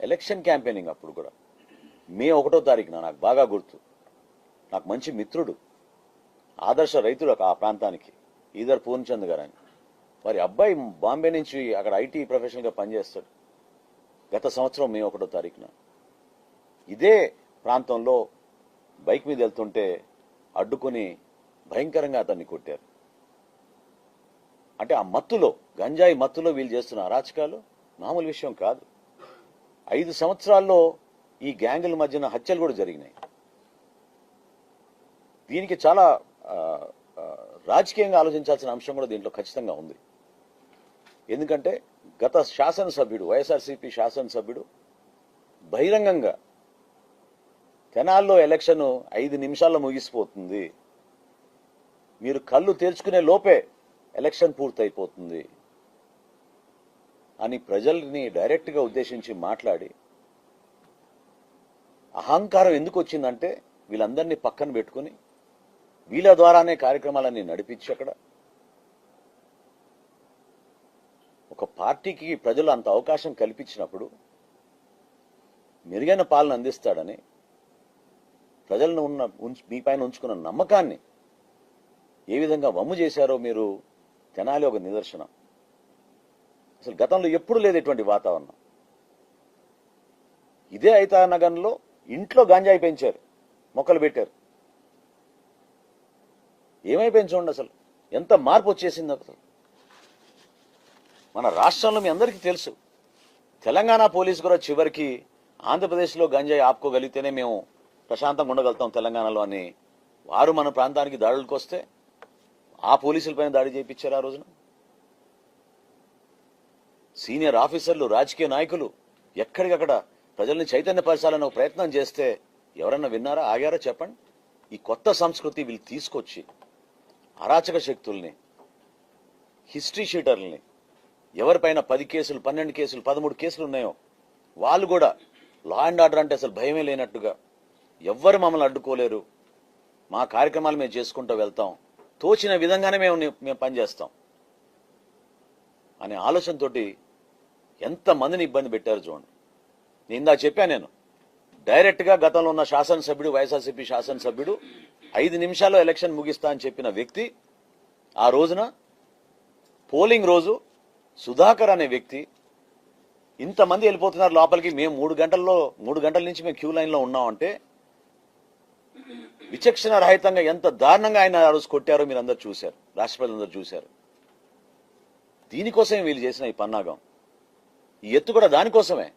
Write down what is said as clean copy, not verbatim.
Election campaigning అప్పుడు కూడా మే 1వ తారీఖున నాకు బాగా గుర్తు, నాకు మంచి మిత్రుడు, ఆదర్శ రైతుడు ఆ ప్రాంతానికి, ఈదర్ పూర్ణచంద్ గారు అని. వారి అబ్బాయి బాంబే నుంచి అక్కడ ఐటీ ప్రొఫెషనల్గా పనిచేస్తాడు. గత సంవత్సరం మే 1వ తారీఖున ఇదే ప్రాంతంలో బైక్ మీద వెళ్తుంటే అడ్డుకుని భయంకరంగా అతన్ని కొట్టారు. అంటే ఆ మత్తులో, గంజాయి మత్తులో వీళ్ళు చేస్తున్న అరాచకాలు మామూలు విషయం కాదు. 5 సంవత్సరాల్లో ఈ గ్యాంగుల మధ్యన హత్యలు కూడా జరిగినాయి. దీనికి చాలా రాజకీయంగా ఆలోచించాల్సిన అంశం కూడా దీంట్లో ఖచ్చితంగా ఉంది. ఎందుకంటే గత శాసనసభ్యుడు, వైఎస్ఆర్సీపీ శాసనసభ్యుడు బహిరంగంగా తెనాల్లో ఎలక్షన్ 5 నిమిషాల్లో ముగిసిపోతుంది, మీరు కళ్ళు తెరుచుకునే లోపే ఎలక్షన్ పూర్తయిపోతుంది అని ప్రజల్ని డైరెక్ట్గా ఉద్దేశించి మాట్లాడి, అహంకారం ఎందుకు వచ్చిందంటే వీళ్ళందరినీ పక్కన పెట్టుకుని వీళ్ళ ద్వారానే కార్యక్రమాలన్నీ నడిపించి అక్కడ ఒక పార్టీకి ప్రజలు అంత అవకాశం కల్పించినప్పుడు మెరుగైన పాలన అందిస్తాడని ప్రజలను మీ పైన ఉంచుకున్న నమ్మకాన్ని ఏ విధంగా వమ్ము చేశారో మీరు తెనాలి ఒక నిదర్శనం. అసలు గతంలో ఎప్పుడు లేదు ఇటువంటి వాతావరణం. ఇదే ఐతానగర్లో ఇంట్లో గంజాయి పెంచారు, మొక్కలు పెట్టారు. ఏమైపోయింది చూడండి, అసలు ఎంత మార్పు వచ్చేసింది. అసలు మన రాష్ట్రంలో మీ అందరికీ తెలుసు, తెలంగాణ పోలీసు కూడా చివరికి ఆంధ్రప్రదేశ్లో గంజాయి ఆపుకోగలిగితేనే మేము ప్రశాంతంగా ఉండగలుగుతాం తెలంగాణలో అని వారు మన ప్రాంతానికి దాడులకు వస్తే ఆ పోలీసులపైన దాడి చేయించారు. ఆ రోజున సీనియర్ ఆఫీసర్లు, రాజకీయ నాయకులు ఎక్కడికక్కడ ప్రజల్ని చైతన్యపరచాలని ఒక ప్రయత్నం చేస్తే ఎవరన్నా విన్నారా, ఆగారా చెప్పండి? ఈ కొత్త సంస్కృతి వీళ్ళు తీసుకొచ్చి అరాచక శక్తుల్ని, హిస్టరీ షీటర్లని, ఎవరిపైన 10 కేసులు, 12 కేసులు, 13 కేసులు ఉన్నాయో వాళ్ళు కూడా లా అండ్ ఆర్డర్ అంటే అసలు భయమే లేనట్టుగా, ఎవ్వరు మమ్మల్ని అడ్డుకోలేరు, మా కార్యక్రమాలు మేము చేసుకుంటూ వెళ్తాం, తోచిన విధంగానే మేము పనిచేస్తాం అనే ఆలోచనతోటి ఎంతమందిని ఇబ్బంది పెట్టారు చూడండి. నేను ఇందా చెప్పాను, నేను డైరెక్ట్గా గతంలో ఉన్న శాసనసభ్యుడు, వైఎస్ఆర్సీపీ శాసనసభ్యుడు 5 నిమిషాల్లో ఎలక్షన్ ముగిస్తా అని చెప్పిన వ్యక్తి ఆ రోజున పోలింగ్ రోజు సుధాకర్ అనే వ్యక్తి ఇంతమంది వెళ్ళిపోతున్నారు లోపలికి, మేము 3 గంటల నుంచి మేము క్యూ లైన్లో ఉన్నామంటే విచక్షణ రహితంగా ఎంత దారుణంగా ఆయన ఆ రోజు కొట్టారో మీరు అందరు చూశారు, రాష్ట్ర ప్రజలందరూ చూశారు. దీనికోసమే వీళ్ళు చేసిన ఈ పన్నాగం, ఈ ఎత్తు కూడా దానికోసమే.